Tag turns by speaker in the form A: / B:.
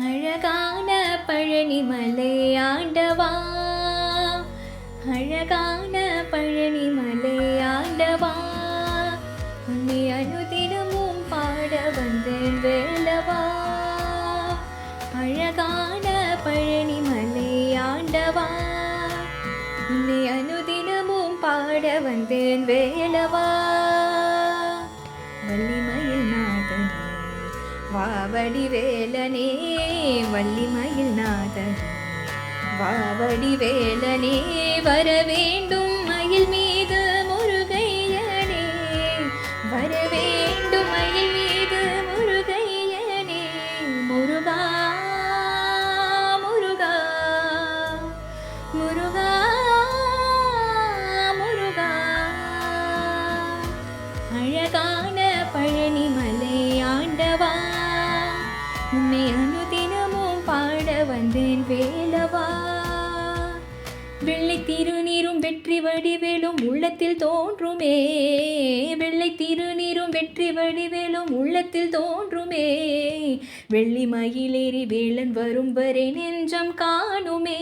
A: அழகான பழனிமலை ஆண்டவா, அழகான பழனிமலை ஆண்டவா, உன்னை அனுதினமும் பாட வந்தேன் வேலவா. அழகான பழனிமலை ஆண்டவா, உன்னை அனுதினமும் பாட வந்தேன் வேலவா. வள்ளிமயில் நாதனே வாவடி வேலனே, வள்ளிமயில் நாதனே வாவடி வேலனே, வர வேண்டும் மயில் மீது முருகையனே, வர வேண்டும் மயில் மீது முருகையனே. முருகா முருகா முருகா முருகா. அழகான பழனிமலை ஆண்டவா, உன்னை அனுதினமும் பாட வந்தேன் வேலவா. வெள்ளை திருநீரும் வெற்றி வடிவேலும் உள்ளத்தில் தோன்றுமே, வெள்ளை திருநீரும் வெற்றி வடிவேலும் உள்ளத்தில் தோன்றுமே, வெள்ளி மயிலேறி வேலன் வரும் வரை நெஞ்சம் காணுமே.